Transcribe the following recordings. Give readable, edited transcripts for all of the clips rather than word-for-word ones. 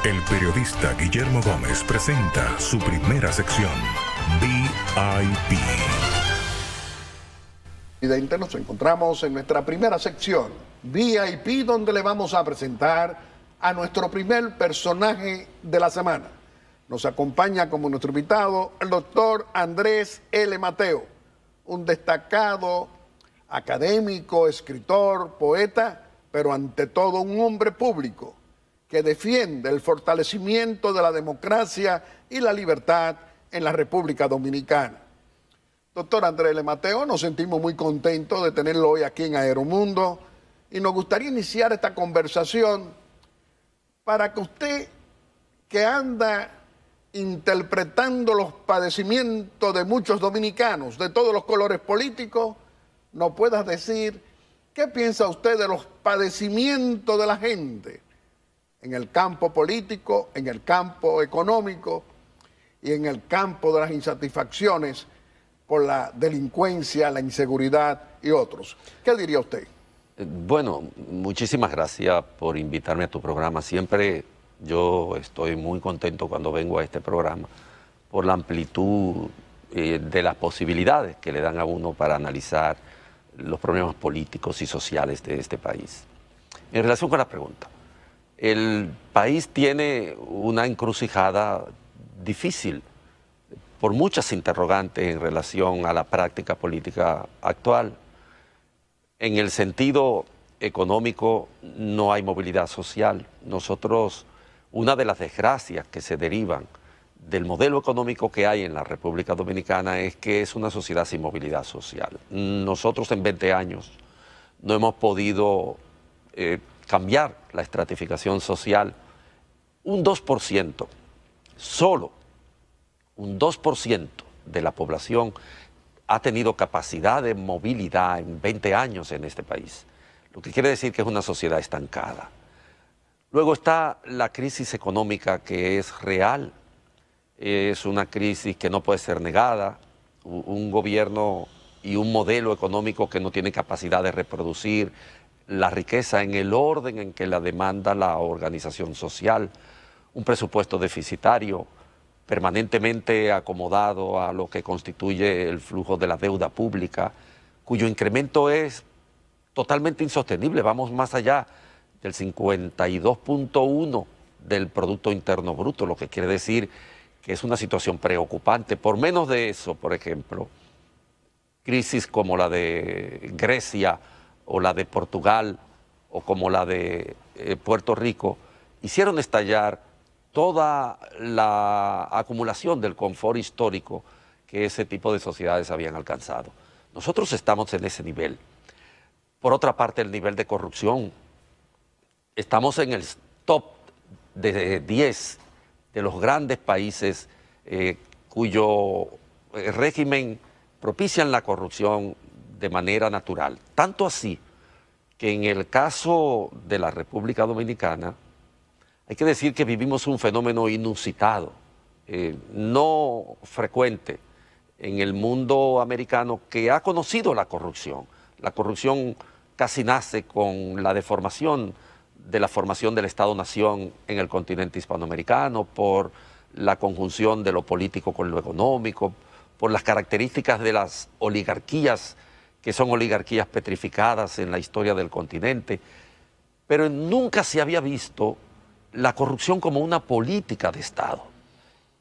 El periodista Guillermo Gómez presenta su primera sección, VIP. Nos encontramos en nuestra primera sección, VIP, donde le vamos a presentar a nuestro primer personaje de la semana. Nos acompaña como nuestro invitado el doctor Andrés L. Mateo, un destacado académico, escritor, poeta, pero ante todo un hombre público que defiende el fortalecimiento de la democracia y la libertad en la República Dominicana. Doctor Andrés L. Mateo, nos sentimos muy contentos de tenerlo hoy aquí en Aeromundo y nos gustaría iniciar esta conversación para que usted, que anda interpretando los padecimientos de muchos dominicanos de todos los colores políticos, nos pueda decir qué piensa usted de los padecimientos de la gente en el campo político, en el campo económico y en el campo de las insatisfacciones por la delincuencia, la inseguridad y otros. ¿Qué diría usted? Bueno, muchísimas gracias por invitarme a tu programa. Siempre yo estoy muy contento cuando vengo a este programa por la amplitud de las posibilidades que le dan a uno para analizar los problemas políticos y sociales de este país. En relación con la pregunta, el país tiene una encrucijada difícil por muchas interrogantes en relación a la práctica política actual. En el sentido económico no hay movilidad social. Nosotros, una de las desgracias que se derivan del modelo económico que hay en la República Dominicana es que es una sociedad sin movilidad social. Nosotros en 20 años no hemos podido cambiar la estratificación social. Un 2%, solo un 2% de la población ha tenido capacidad de movilidad en 20 años en este país, lo que quiere decir que es una sociedad estancada. Luego está la crisis económica, que es real, es una crisis que no puede ser negada, un gobierno y un modelo económico que no tiene capacidad de reproducir la riqueza en el orden en que la demanda la organización social, un presupuesto deficitario, permanentemente acomodado a lo que constituye el flujo de la deuda pública, cuyo incremento es totalmente insostenible. Vamos más allá del 52.1 del Producto Interno Bruto, lo que quiere decir que es una situación preocupante. Por menos de eso, por ejemplo, crisis como la de Grecia o la de Portugal o como la de Puerto Rico hicieron estallar toda la acumulación del confort histórico que ese tipo de sociedades habían alcanzado. Nosotros estamos en ese nivel. Por otra parte, el nivel de corrupción. Estamos en el top de 10 de los grandes países cuyo régimen propician la corrupción de manera natural. Tanto así que en el caso de la República Dominicana, hay que decir que vivimos un fenómeno inusitado, no frecuente en el mundo americano, que ha conocido la corrupción. La corrupción casi nace con la deformación de la formación del Estado-Nación en el continente hispanoamericano, por la conjunción de lo político con lo económico, por las características de las oligarquías, que son oligarquías petrificadas en la historia del continente, pero nunca se había visto la corrupción como una política de Estado.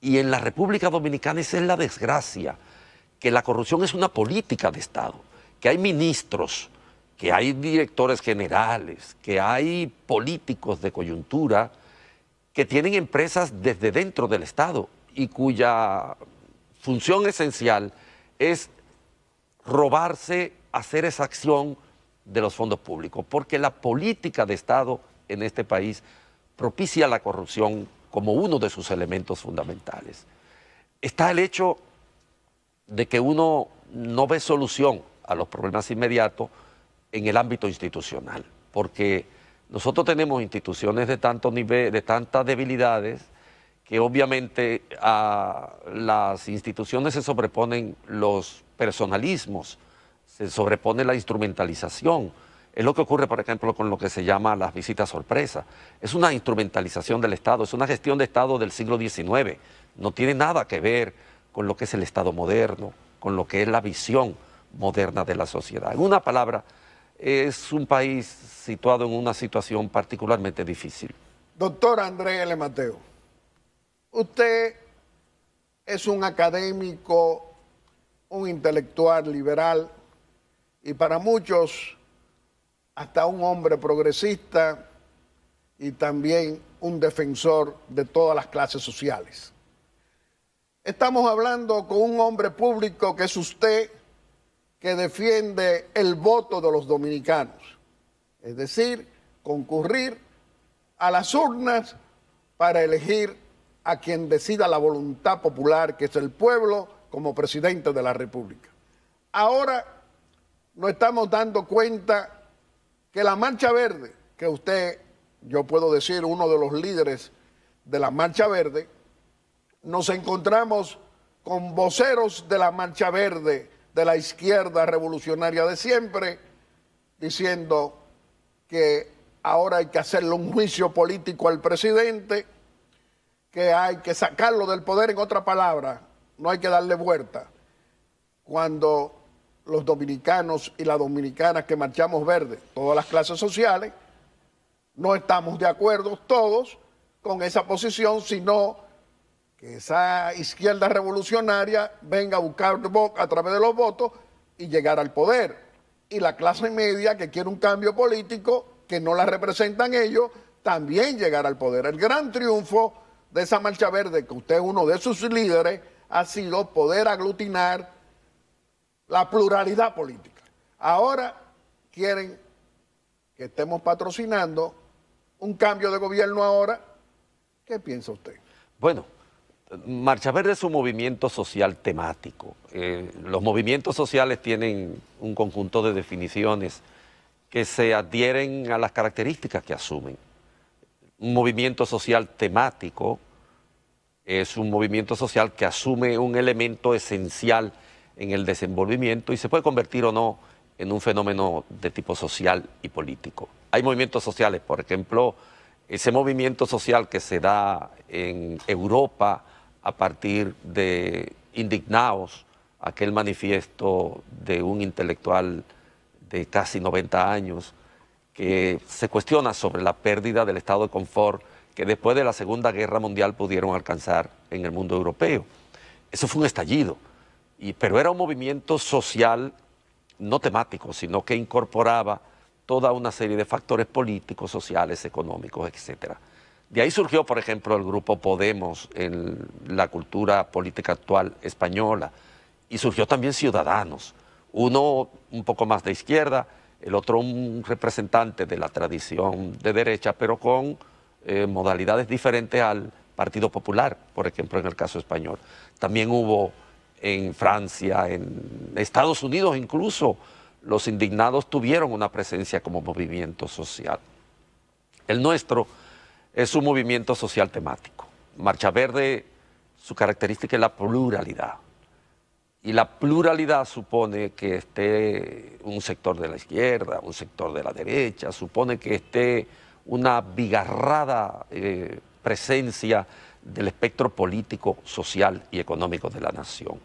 Y en la República Dominicana esa es la desgracia, que la corrupción es una política de Estado, que hay ministros, que hay directores generales, que hay políticos de coyuntura que tienen empresas desde dentro del Estado y cuya función esencial es robarse, hacer esa acción de los fondos públicos, porque la política de Estado en este país propicia la corrupción como uno de sus elementos fundamentales. Está el hecho de que uno no ve solución a los problemas inmediatos en el ámbito institucional, porque nosotros tenemos instituciones de tanto nivel, de tantas debilidades, que obviamente a las instituciones se sobreponen los personalismos, se sobrepone la instrumentalización, Es lo que ocurre, por ejemplo, con lo que se llama las visitas sorpresa. Es una instrumentalización del Estado, es una gestión de Estado del siglo XIX. No tiene nada que ver con lo que es el Estado moderno, con lo que es la visión moderna de la sociedad. En una palabra, es un país situado en una situación particularmente difícil. Doctor Andrés L. Mateo, usted es un académico, un intelectual liberal y para muchos hasta un hombre progresista y también un defensor de todas las clases sociales. Estamos hablando con un hombre público que es usted, que defiende el voto de los dominicanos, es decir, concurrir a las urnas para elegir a quien decida la voluntad popular, que es el pueblo, como presidente de la República. Ahora nos estamos dando cuenta que la Marcha Verde, que usted, yo puedo decir, uno de los líderes de la Marcha Verde, nos encontramos con voceros de la Marcha Verde, de la izquierda revolucionaria de siempre, diciendo que ahora hay que hacerle un juicio político al presidente, que hay que sacarlo del poder, en otra palabra, no hay que darle vuelta. Cuando los dominicanos y las dominicanas que marchamos verde, todas las clases sociales, no estamos de acuerdo todos con esa posición, sino que esa izquierda revolucionaria venga a buscar a través de los votos y llegar al poder. Y la clase media que quiere un cambio político, que no la representan ellos, también llegar al poder. El gran triunfo de esa Marcha Verde, que usted es uno de sus líderes, ha sido poder aglutinar la pluralidad política. Ahora quieren que estemos patrocinando un cambio de gobierno ahora. ¿Qué piensa usted? Bueno, Marcha Verde es un movimiento social temático. Los movimientos sociales tienen un conjunto de definiciones que se adhieren a las características que asumen. Un movimiento social temático es un movimiento social que asume un elemento esencial en el desenvolvimiento y se puede convertir o no en un fenómeno de tipo social y político. Hay movimientos sociales, por ejemplo, ese movimiento social que se da en Europa a partir de Indignaos, aquel manifiesto de un intelectual de casi 90 años que se cuestiona sobre la pérdida del estado de confort que después de la Segunda Guerra Mundial pudieron alcanzar en el mundo europeo. Eso fue un estallido, pero era un movimiento social no temático, sino que incorporaba toda una serie de factores políticos, sociales, económicos, etc. De ahí surgió, por ejemplo, el grupo Podemos en la cultura política actual española, y surgió también Ciudadanos, uno un poco más de izquierda, el otro un representante de la tradición de derecha, pero con modalidades diferentes al Partido Popular, por ejemplo, en el caso español. También hubo en Francia, en Estados Unidos incluso, los indignados tuvieron una presencia como movimiento social. El nuestro es un movimiento social temático. Marcha Verde, su característica es la pluralidad. Y la pluralidad supone que esté un sector de la izquierda, un sector de la derecha, supone que esté una bigarrada presencia del espectro político, social y económico de la nación.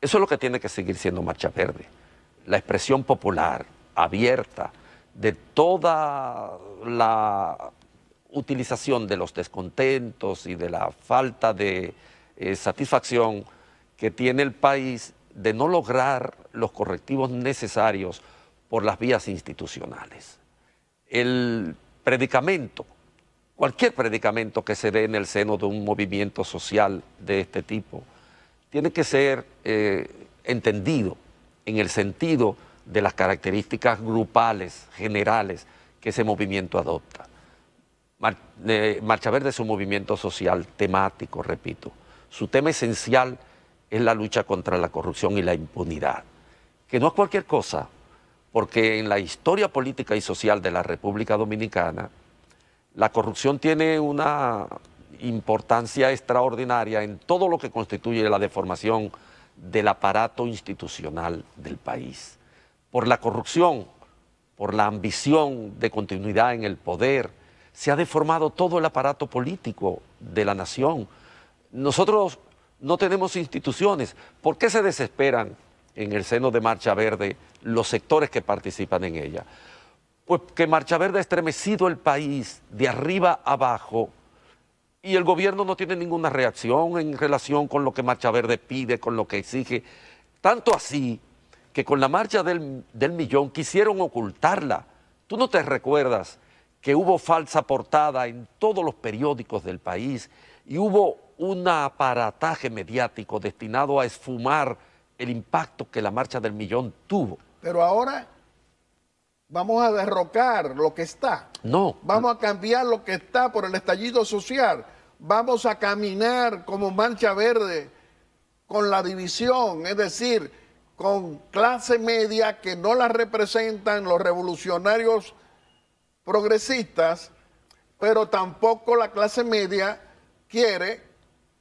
Eso es lo que tiene que seguir siendo Marcha Verde. La expresión popular, abierta, de toda la utilización de los descontentos y de la falta de satisfacción que tiene el país de no lograr los correctivos necesarios por las vías institucionales. El predicamento, cualquier predicamento que se dé en el seno de un movimiento social de este tipo, tiene que ser entendido en el sentido de las características grupales, generales, que ese movimiento adopta. Marcha Verde es un movimiento social temático, repito. Su tema esencial es la lucha contra la corrupción y la impunidad, que no es cualquier cosa, porque en la historia política y social de la República Dominicana, la corrupción tiene una importancia extraordinaria en todo lo que constituye la deformación del aparato institucional del país. Por la corrupción por la ambición de continuidad en el poder, se ha deformado todo el aparato político de la nación. Nosotros no tenemos instituciones. ¿Por qué se desesperan en el seno de Marcha Verde los sectores que participan en ella? Pues que Marcha Verde ha estremecido el país de arriba a abajo y el gobierno no tiene ninguna reacción en relación con lo que Marcha Verde pide, con lo que exige. Tanto así que con la marcha del millón quisieron ocultarla. ¿Tú no te recuerdas que hubo falsa portada en todos los periódicos del país y hubo un aparataje mediático destinado a esfumar el impacto que la marcha del millón tuvo? Pero ahora vamos a derrocar lo que está. No. Vamos a cambiar lo que está por el estallido social. Vamos a caminar como Marcha Verde con la división, es decir, con clase media que no la representan los revolucionarios progresistas, pero tampoco la clase media quiere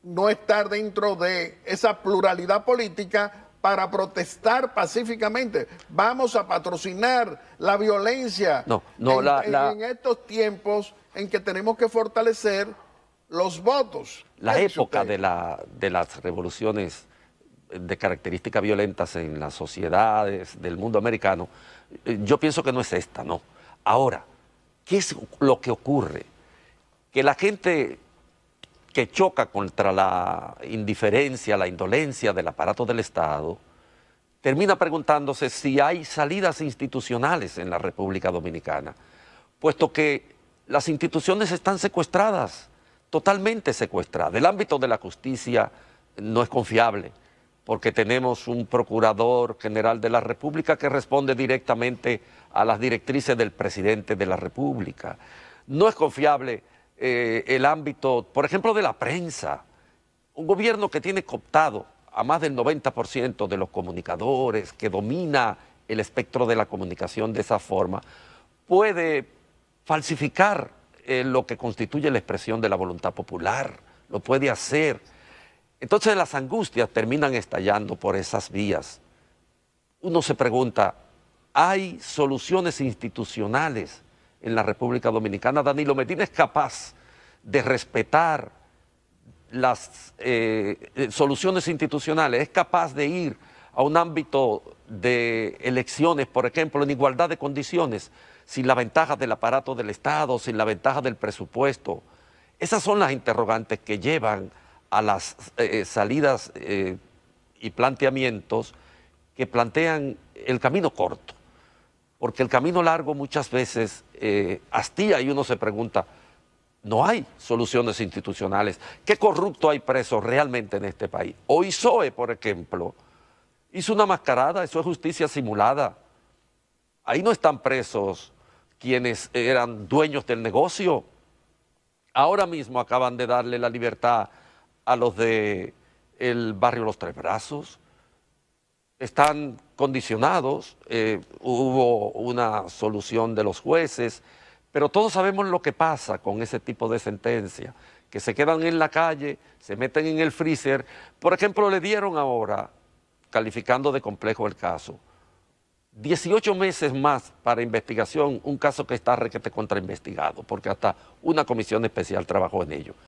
no estar dentro de esa pluralidad política para protestar pacíficamente. Vamos a patrocinar la violencia en estos tiempos en que tenemos que fortalecer los votos. La época de las revoluciones de características violentas en las sociedades del mundo americano, yo pienso que no es esta, ¿no? Ahora, ¿qué es lo que ocurre? Que la gente que choca contra la indiferencia, la indolencia del aparato del Estado, termina preguntándose si hay salidas institucionales en la República Dominicana, puesto que las instituciones están secuestradas, totalmente secuestradas. El ámbito de la justicia no es confiable, porque tenemos un procurador general de la República que responde directamente a las directrices del presidente de la República. No es confiable el ámbito, por ejemplo, de la prensa. Un gobierno que tiene cooptado a más del 90% de los comunicadores, que domina el espectro de la comunicación de esa forma, puede falsificar lo que constituye la expresión de la voluntad popular, lo puede hacer. Entonces las angustias terminan estallando por esas vías. Uno se pregunta, ¿hay soluciones institucionales en la República Dominicana? Danilo Medina es capaz de respetar las soluciones institucionales, es capaz de ir a un ámbito de elecciones, por ejemplo, en igualdad de condiciones, sin la ventaja del aparato del Estado, sin la ventaja del presupuesto. Esas son las interrogantes que llevan a las salidas y planteamientos que plantean el camino corto, porque el camino largo muchas veces hastía y uno se pregunta, no hay soluciones institucionales. ¿Qué corrupto hay preso realmente en este país? OISOE, por ejemplo, hizo una mascarada, eso es justicia simulada. Ahí no están presos quienes eran dueños del negocio. Ahora mismo acaban de darle la libertad a los del barrio Los Tres Brazos. Están condicionados, hubo una solución de los jueces, pero todos sabemos lo que pasa con ese tipo de sentencia, que se quedan en la calle, se meten en el freezer. Por ejemplo, le dieron ahora, calificando de complejo el caso, 18 meses más para investigación, un caso que está requete contrainvestigado, porque hasta una comisión especial trabajó en ello.